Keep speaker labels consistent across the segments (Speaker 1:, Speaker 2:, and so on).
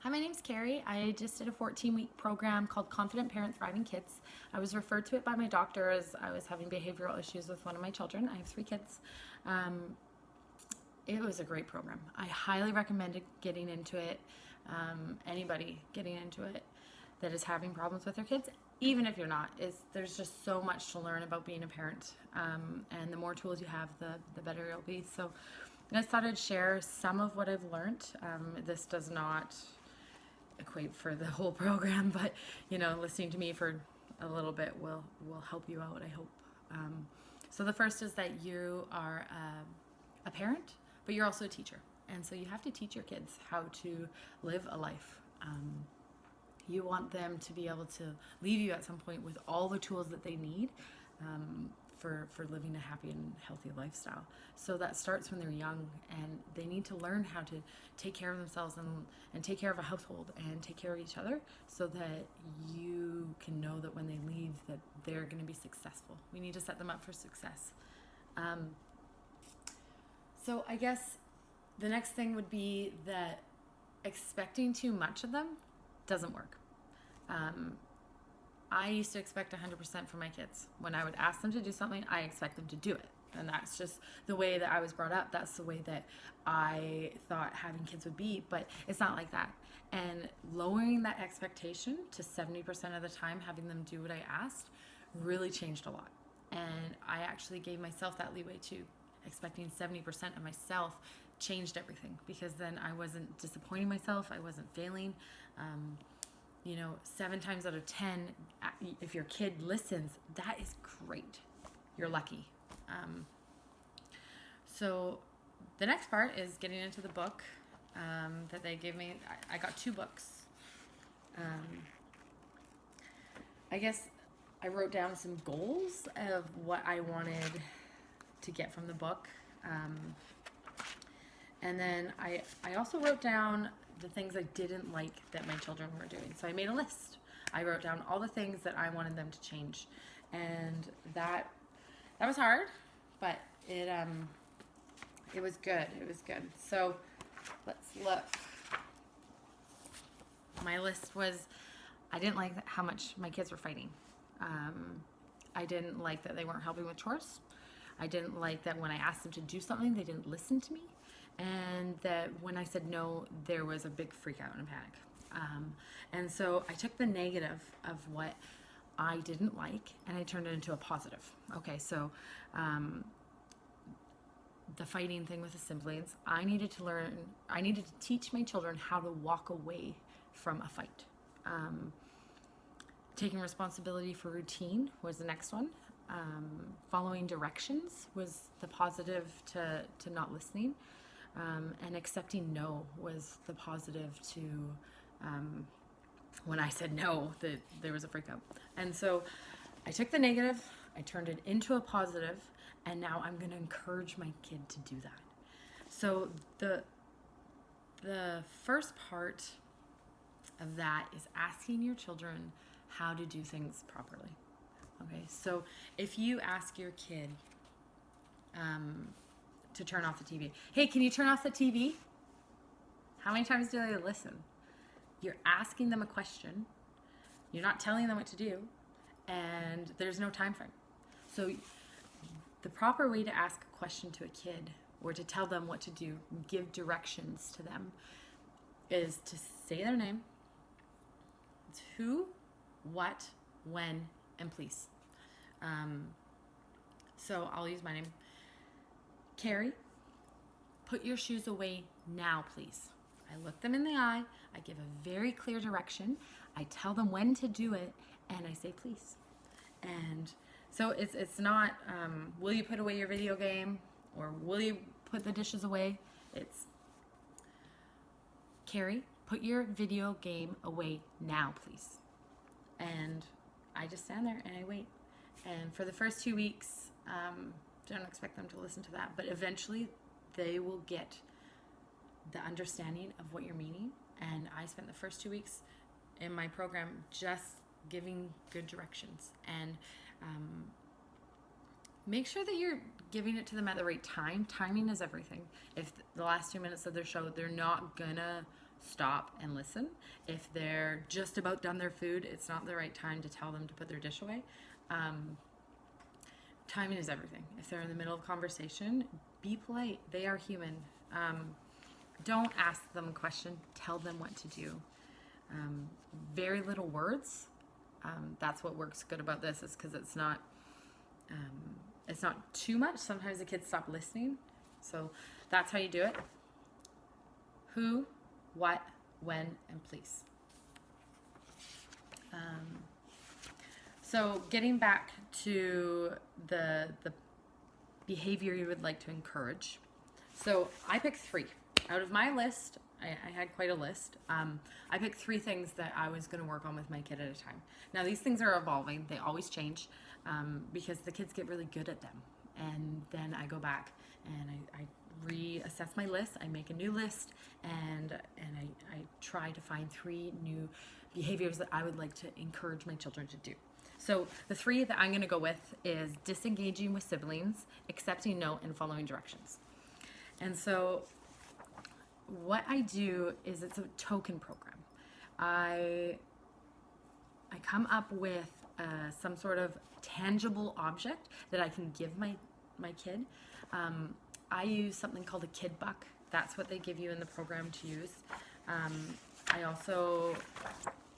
Speaker 1: Hi, my name's Carrie. I just did a 14-week program called Confident Parent Thriving Kids. I was referred to it by my doctor as I was having behavioral issues with one of my children. I have 3 kids. Um, it was a great program. I highly recommend getting into it. Anybody getting into it that is having problems with their kids, even if you're not, there's just so much to learn about being a parent. And the more tools you have, the better you'll be. So I just thought I'd share some of what I've learned. This does not equate for the whole program, but listening to me for a little bit will help you out, I hope. So the first is that you are a parent, but you're also a teacher, and so you have to teach your kids how to live a life. You want them to be able to leave you at some point with all the tools that they need for living a happy and healthy lifestyle. So that starts when they're young, and they need to learn how to take care of themselves and take care of a household and take care of each other, so that you can know that when they leave that they're going to be successful. We need to set them up for success. So I guess the next thing would be that expecting too much of them doesn't work. I used to expect 100% from my kids. When I would ask them to do something, I expect them to do it. And that's just the way that I was brought up. That's the way that I thought having kids would be. But it's not like that. And lowering that expectation to 70% of the time, having them do what I asked, really changed a lot. And I actually gave myself that leeway too. Expecting 70% of myself changed everything, because then I wasn't disappointing myself. I wasn't failing. 7 times out of 10, if your kid listens, that is great. You're lucky. So the next part is getting into the book that they gave me. I got 2 books. I guess I wrote down some goals of what I wanted to get from the book. And then I also wrote down the things I didn't like that my children were doing. So I made a list. I wrote down all the things that I wanted them to change. And that was hard, but it was good. It was good. So let's look. My list was, I didn't like how much my kids were fighting. I didn't like that they weren't helping with chores. I didn't like that when I asked them to do something, they didn't listen to me. And that when I said no, there was a big freak out and a panic. And so I took the negative of what I didn't like and I turned it into a positive. Okay, so the fighting thing with the siblings, I needed to teach my children how to walk away from a fight. Taking responsibility for routine was the next one. Following directions was the positive to not listening. And accepting no was the positive to when I said no, that there was a freak out. And so I took the negative, I turned it into a positive, and now I'm going to encourage my kid to do that. So the first part of that is asking your children how to do things properly. Okay, so if you ask your kid to turn off the TV, hey, can you turn off the TV? How many times do they listen? You're asking them a question. You're not telling them what to do, and there's no time frame. So the proper way to ask a question to a kid, or to tell them what to do, give directions to them, is to say their name. It's who, what, when, and please. So I'll use my name. Carrie, put your shoes away now, please. I look them in the eye. I give a very clear direction. I tell them when to do it, and I say please. And so it's not, will you put away your video game, or will you put the dishes away? It's, Carrie, put your video game away now, please. And I just stand there and I wait. And for the first 2 weeks, don't expect them to listen to that, but eventually they will get the understanding of what you're meaning. And I spent the first 2 weeks in my program just giving good directions, and make sure that you're giving it to them at the right time. Timing is everything. If the last 2 minutes of their show, they're not gonna stop and listen. If they're just about done their food, it's not the right time to tell them to put their dish away. Timing is everything. If they're in the middle of conversation, be polite. They are human. Don't ask them a question. Tell them what to do. Very little words. That's what works good about this, is because it's not too much. Sometimes the kids stop listening. So that's how you do it. Who, what, when, and please. So getting back to the behavior you would like to encourage. So I picked 3. Out of my list, I had quite a list. I picked 3 things that I was going to work on with my kid at a time. Now these things are evolving. They always change because the kids get really good at them. And then I go back and I reassess my list. I make a new list, and I try to find 3 new behaviors that I would like to encourage my children to do. So the 3 that I'm going to go with is disengaging with siblings, accepting no, and following directions. And so what I do is, it's a token program. I come up with some sort of tangible object that I can give my kid. I use something called a kid buck. That's what they give you in the program to use. I also,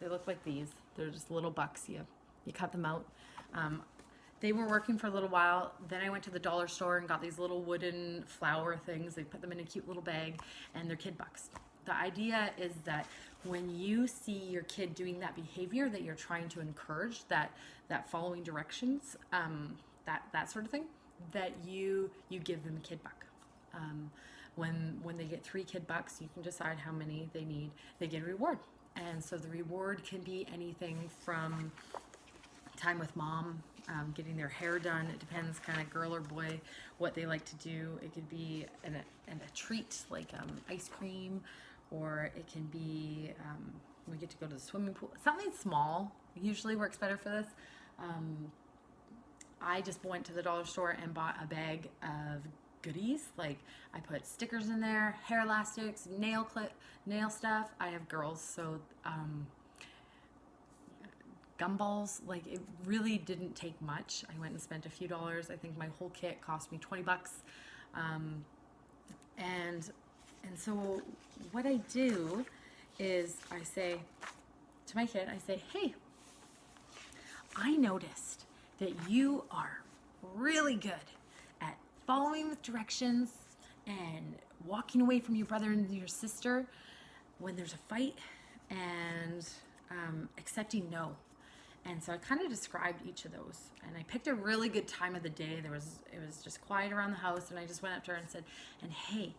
Speaker 1: they look like these. They're just little bucks. You cut them out. They were working for a little while. Then I went to the dollar store and got these little wooden flower things. They put them in a cute little bag, and they're kid bucks. The idea is that when you see your kid doing that behavior that you're trying to encourage, that following directions, that sort of thing, that you give them a kid buck. When they get 3 kid bucks, you can decide how many they need. They get a reward. And so the reward can be anything from time with mom, getting their hair done. It depends, kind of girl or boy, what they like to do. It could be a treat like ice cream, or it can be we get to go to the swimming pool. Something small usually works better for this. I just went to the dollar store and bought a bag of goodies. Like, I put stickers in there, hair elastics, nail stuff. I have girls, so gumballs. Like, it really didn't take much. I went and spent a few dollars. I think my whole kit cost me $20. And so what I do is I say to my kid, I say, hey, I noticed that you are really good at following with directions and walking away from your brother and your sister when there's a fight, and accepting no. And so I kind of described each of those, and I picked a really good time of the day. It was just quiet around the house, and I just went up to her and said, and hey,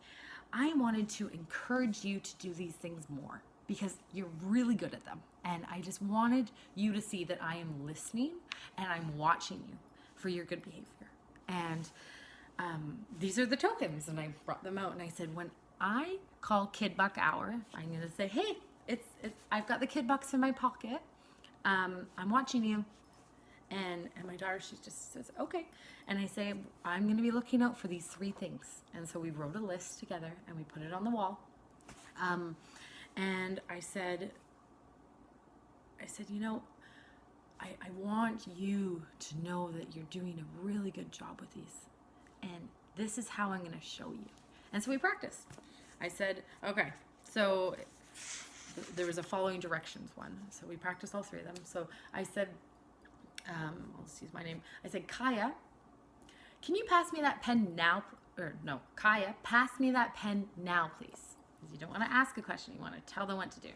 Speaker 1: I wanted to encourage you to do these things more because you're really good at them. And I just wanted you to see that I am listening and I'm watching you for your good behavior. And these are the tokens. And I brought them out and I said, when I call Kid Buck Hour, I'm going to say, hey, I've got the Kid Bucks in my pocket. I'm watching you. And my daughter, she just says, okay. And I say, I'm going to be looking out for these 3 things. And so we wrote a list together and we put it on the wall. And I said, you know, I want you to know that you're doing a really good job with these. And this is how I'm going to show you. And so we practiced. I said, okay, so there was a following directions one. So we practiced all 3 of them. So I said, I'll just use my name. I said, Kaya, can you pass me that pen now? Or no, Kaya, pass me that pen now, please. Because you don't want to ask a question. You want to tell them what to do.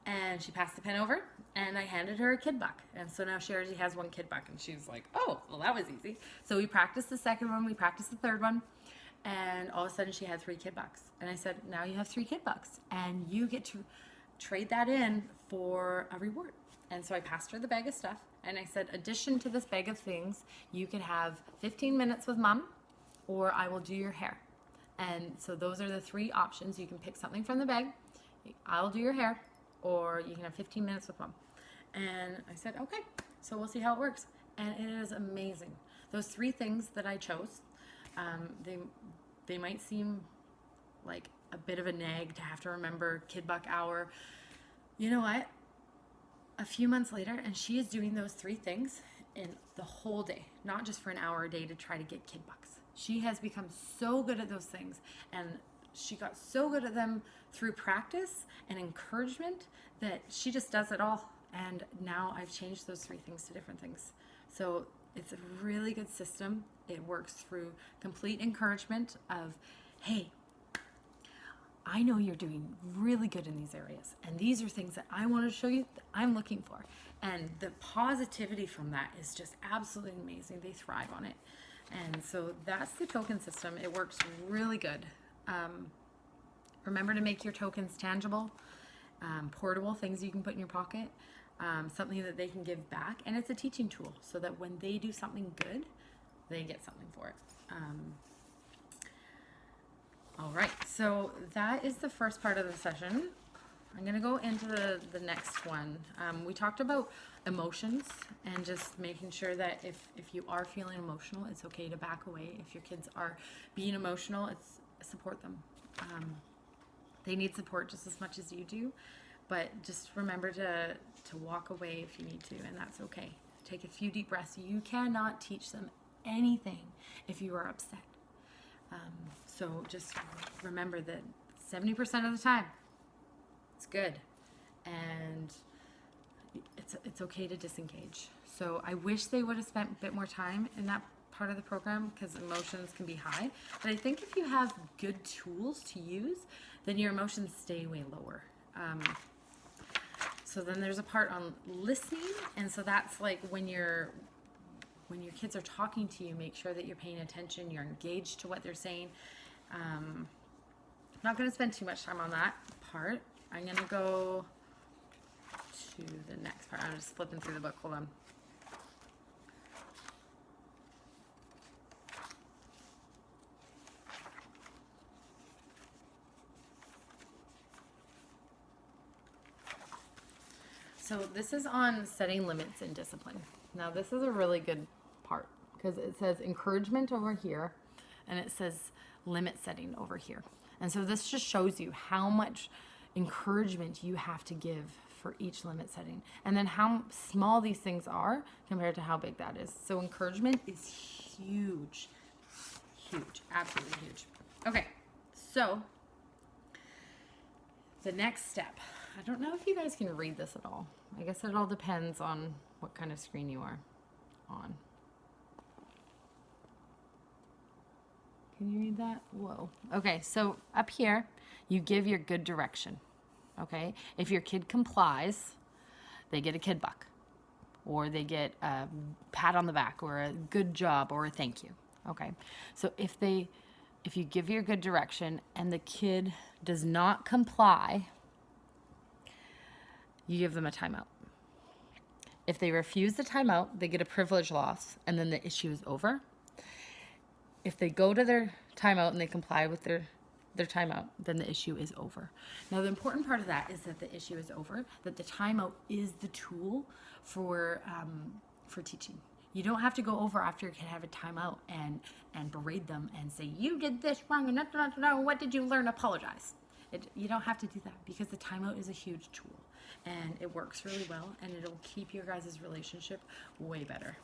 Speaker 1: And she passed the pen over, and I handed her a kid buck. And so now she already has 1 kid buck, and she's like, oh, well, that was easy. So we practiced the second one, we practiced the third one, and all of a sudden she had 3 kid bucks. And I said, now you have 3 kid bucks, and you get to trade that in for a reward. And so I passed her the bag of stuff, and I said, addition to this bag of things, you can have 15 minutes with mom, or I will do your hair. And so those are the 3 options. You can pick something from the bag. I'll do your hair, or you can have 15 minutes with mom. And I said, okay, so we'll see how it works. And it is amazing. Those 3 things that I chose, they might seem like a bit of a nag to have to remember Kid Buck hour. You know what? A few months later, and she is doing those 3 things in the whole day, not just for an hour a day to try to get Kid Bucks. She has become so good at those things, and she got so good at them through practice and encouragement that she just does it all. And now I've changed those 3 things to different things. So it's a really good system. It works through complete encouragement of, hey, I know you're doing really good in these areas, and these are things that I want to show you that I'm looking for. And the positivity from that is just absolutely amazing. They thrive on it. And so that's the token system. It works really good. Remember to make your tokens tangible, portable, things you can put in your pocket, something that they can give back. And it's a teaching tool so that when they do something good, they get something for it. All right, so that is the first part of the session. I'm going to go into the next one. We talked about emotions and just making sure that if you are feeling emotional, it's okay to back away. If your kids are being emotional, it's support them. They need support just as much as you do, but just remember to walk away if you need to, and that's okay. Take a few deep breaths. You cannot teach them anything if you are upset. So just remember that 70% of the time, it's good, and it's okay to disengage. So I wish they would have spent a bit more time in that part of the program because emotions can be high. But I think if you have good tools to use, then your emotions stay way lower. So then there's a part on listening, and so that's like when your kids are talking to you, make sure that you're paying attention, you're engaged to what they're saying. I'm not going to spend too much time on that part. I'm going to go to the next part. I'm just flipping through the book. Hold on. So this is on setting limits and discipline. Now this is a really good part because it says encouragement over here and it says limit setting over here. And so this just shows you how much encouragement you have to give for each limit setting, and then how small these things are compared to how big that is. So encouragement is huge, absolutely huge. Okay, so the next step. I don't know if you guys can read this at all. I guess it all depends on what kind of screen you are on. Can you read that? Whoa. Okay, so up here, you give your good direction. Okay? If your kid complies, they get a kid buck, or they get a pat on the back, or a good job, or a thank you. Okay? So if you give your good direction and the kid does not comply, you give them a timeout. If they refuse the timeout, they get a privilege loss, and then the issue is over. If they go to their timeout and they comply with their timeout, then the issue is over. Now, the important part of that is that the issue is over, that the timeout is the tool for teaching. You don't have to go over after your kid have a timeout and berate them and say, you did this wrong, and what did you learn? Apologize. You don't have to do that because the timeout is a huge tool. And it works really well, and it'll keep your guys' relationship way better.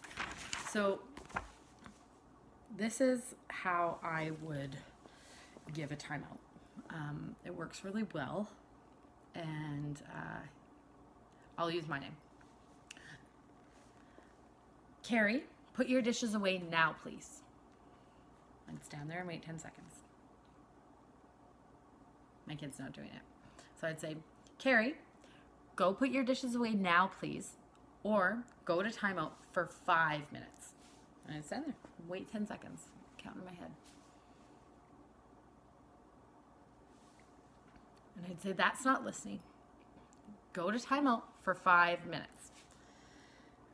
Speaker 1: So this is how I would give a timeout. It works really well, and I'll use my name. Carrie, put your dishes away now, please. I'd stand there and wait 10 seconds. My kid's not doing it. So I'd say, Carrie, go put your dishes away now, please, or go to timeout for 5 minutes. And I'd stand there, wait 10 seconds, count in my head. And I'd say, that's not listening. Go to timeout for 5 minutes.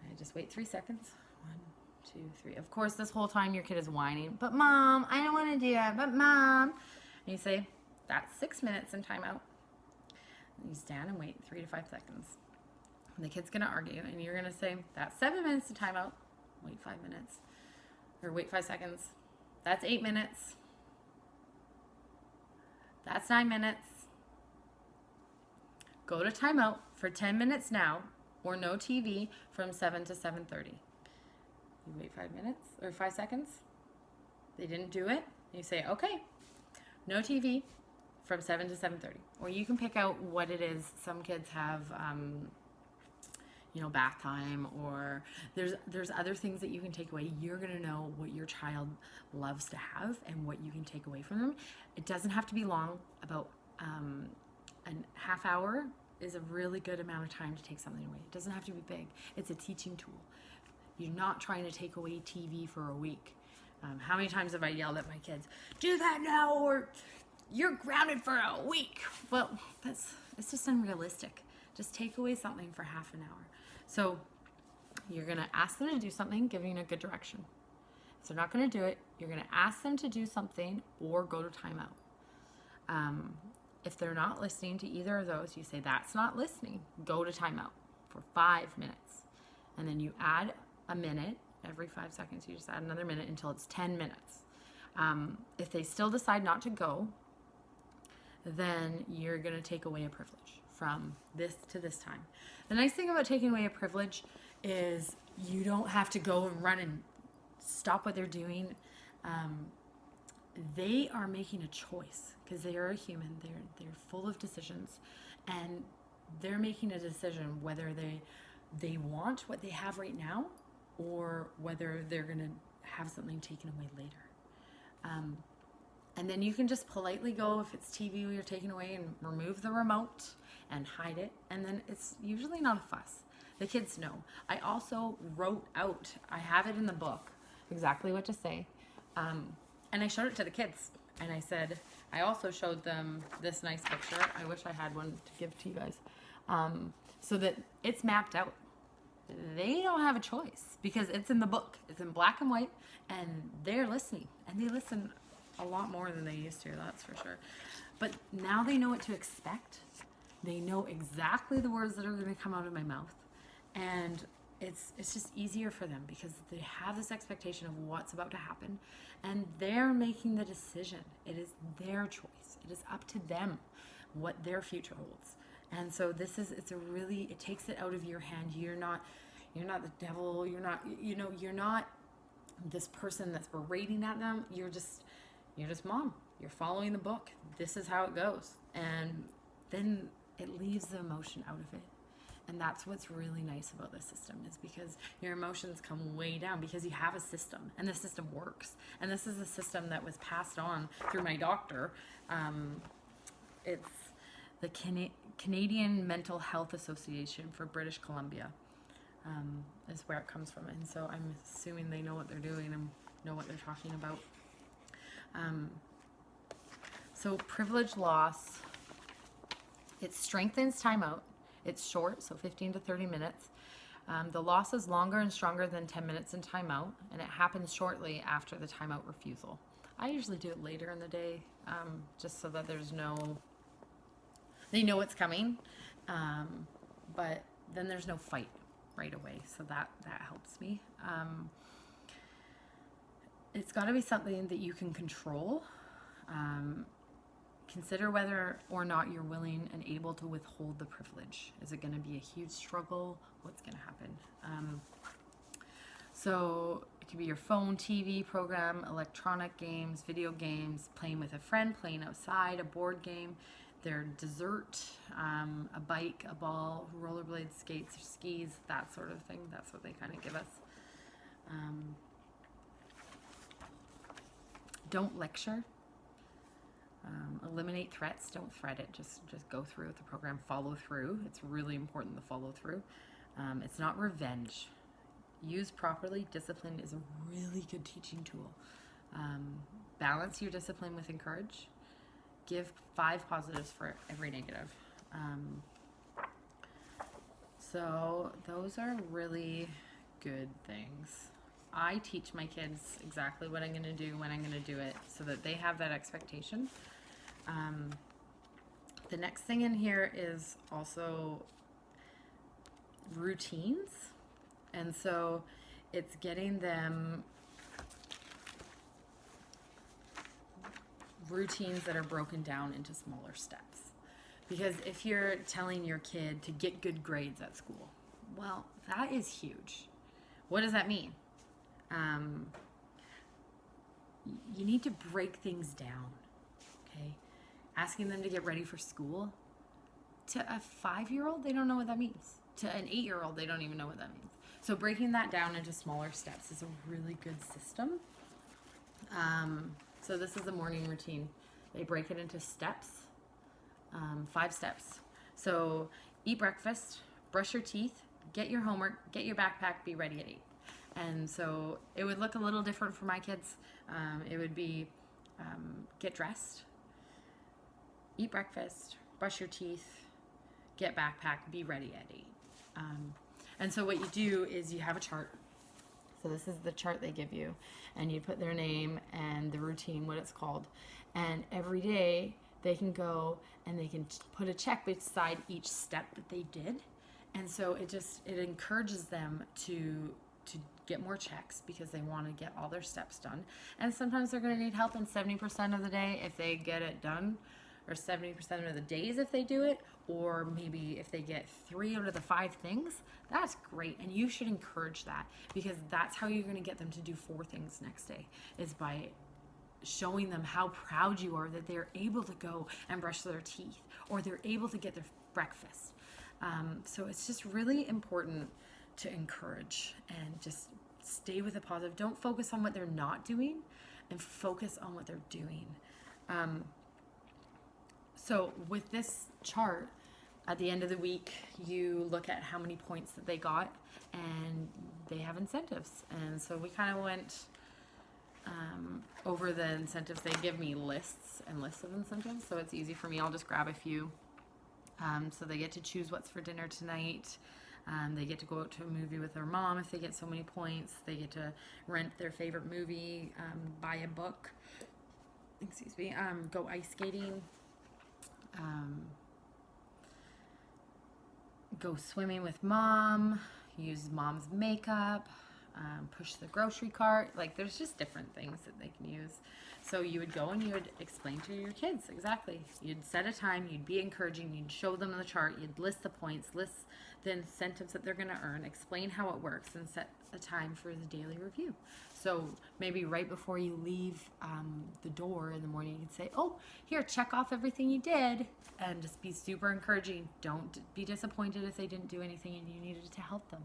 Speaker 1: And I just wait 3 seconds. 1, 2, 3. Of course, this whole time your kid is whining, but Mom, I don't want to do it, but Mom. And you say, that's 6 minutes in timeout. And you stand and wait 3 to 5 seconds. And the kid's going to argue, and you're going to say, that's 7 minutes to timeout. Wait 5 minutes. Or wait 5 seconds. That's 8 minutes. That's 9 minutes. Go to timeout for 10 minutes now, or no TV from 7 to 7:30. You wait 5 minutes or 5 seconds. They didn't do it. You say, okay, no TV from 7 to 7:30. Or you can pick out what it is. Some kids have, bath time, or there's other things that you can take away. You're going to know what your child loves to have and what you can take away from them. It doesn't have to be long. About a half hour is a really good amount of time to take something away. It doesn't have to be big. It's a teaching tool. You're not trying to take away TV for a week. How many times have I yelled at my kids, do that now or you're grounded for a week? Well, it's just unrealistic. Just take away something for half an hour. So you're going to ask them to do something, giving a good direction. If they're not going to do it, you're going to ask them to do something or go to timeout. If they're not listening to either of those, you say, that's not listening. Go to timeout for 5 minutes. And then you add a minute. Every 5 seconds, you just add another minute until it's 10 minutes. If they still decide not to go, then you're going to take away a privilege from this to this time. The nice thing about taking away a privilege is you don't have to go and run and stop what they're doing. They are making a choice because they are a human. They're full of decisions, and they're making a decision whether they want what they have right now or whether they're going to have something taken away later. And then you can just politely go, if it's TV you're taking away, and remove the remote and hide it. And then it's usually not a fuss. The kids know. I also wrote out, I have it in the book, exactly what to say. And I showed it to the kids. And I said, I also showed them this nice picture. I wish I had one to give to you guys. So that it's mapped out. They don't have a choice because it's in the book. It's in black and white, and they're listening. And they listen a lot more than they used to, that's for sure. But now they know what to expect. They know exactly the words that are going to come out of my mouth. And it's just easier for them because they have this expectation of what's about to happen, and they're making the decision. It is their choice. It is up to them what their future holds. And so it takes it out of your hand. You're not the devil. You're not this person that's berating at them. You're just mom. You're following the book. This is how it goes. And then it leaves the emotion out of it. And that's what's really nice about this system, is because your emotions come way down because you have a system, and the system works. And this is a system that was passed on through my doctor. It's the Canadian Mental Health Association for British Columbia is where it comes from. And so I'm assuming they know what they're doing and know what they're talking about. So privilege loss, it strengthens timeout. It's short, so 15 to 30 minutes. The loss is longer and stronger than 10 minutes in timeout, and it happens shortly after the timeout refusal. I usually do it later in the day, just so that they know it's coming, but then there's no fight right away, so that helps me. It's got to be something that you can control. Consider whether or not you're willing and able to withhold the privilege. Is it going to be a huge struggle? What's going to happen? So it could be your phone, TV program, electronic games, video games, playing with a friend, playing outside, a board game, their dessert, a bike, a ball, rollerblades, skates, or skis, that sort of thing. That's what they kind of give us. Don't lecture. Eliminate threats. Don't threat it. Just go through with the program. Follow through. It's really important to follow through. It's not revenge. Used properly, discipline is a really good teaching tool. Balance your discipline with encourage. Give 5 positives for every negative. So those are really good things. I teach my kids exactly what I'm going to do when I'm going to do it, so that they have that expectation. The next thing in here is also routines. And so it's getting them routines that are broken down into smaller steps. Because if you're telling your kid to get good grades at school, well, that is huge. What does that mean? You need to break things down, okay? Asking them to get ready for school, to a 5-year-old, they don't know what that means. To an 8-year-old, they don't even know what that means. So breaking that down into smaller steps is a really good system. So this is the morning routine. They break it into steps, 5 steps. So eat breakfast, brush your teeth, get your homework, get your backpack, be ready at 8. And so it would look a little different for my kids. It would be get dressed, eat breakfast, brush your teeth, get backpack, be ready at 8. And so what you do is you have a chart. So this is the chart they give you, and you put their name and the routine, what it's called. And every day they can go and they can put a check beside each step that they did. And so it encourages them to get more checks because they want to get all their steps done. And sometimes they're going to need help in 70% of the day if they get it done, or 70% of the days if they do it, or maybe if they get 3 out of the 5 things. That's great, and you should encourage that, because that's how you're going to get them to do 4 things next day, is by showing them how proud you are that they're able to go and brush their teeth, or they're able to get their breakfast. So it's just really important to encourage and just stay with the positive. Don't focus on what they're not doing, and focus on what they're doing. So with this chart, at the end of the week, you look at how many points that they got, and they have incentives. And so we kind of went over the incentives. They give me lists and lists of incentives, so it's easy for me. I'll just grab a few. So they get to choose what's for dinner tonight. They get to go out to a movie with their mom if they get so many points. They get to rent their favorite movie, buy a book, go ice skating, go swimming with mom, use mom's makeup, push the grocery cart. Like, there's just different things that they can use. So you would go and you would explain to your kids exactly. You'd set a time, you'd be encouraging, you'd show them the chart, you'd list the points, list the incentives that they're going to earn, explain how it works, and set a time for the daily review. So maybe right before you leave the door in the morning, you can say, oh, here, check off everything you did, and just be super encouraging. Don't be disappointed if they didn't do anything and you needed to help them.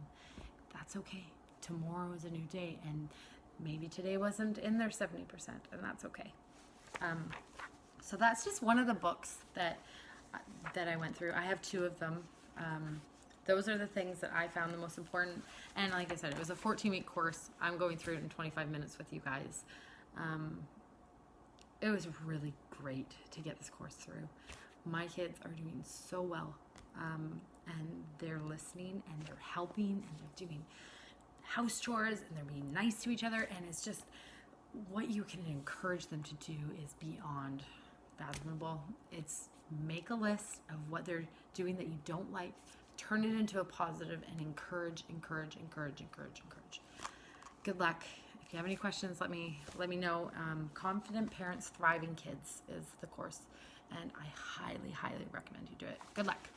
Speaker 1: That's okay. Tomorrow is a new day, and maybe today wasn't in their 70%, and that's okay. So that's just one of the books that I went through. I have 2 of them. Those are the things that I found the most important. And like I said, it was a 14-week course. I'm going through it in 25 minutes with you guys. It was really great to get this course through. My kids are doing so well, and they're listening, and they're helping, and they're doing house chores, and they're being nice to each other, and it's just what you can encourage them to do is beyond fathomable. It's make a list of what they're doing that you don't like, turn it into a positive, and encourage. Good luck. If you have any questions, let me know. Confident Parents, Thriving Kids is the course, and I highly recommend you do it. Good luck.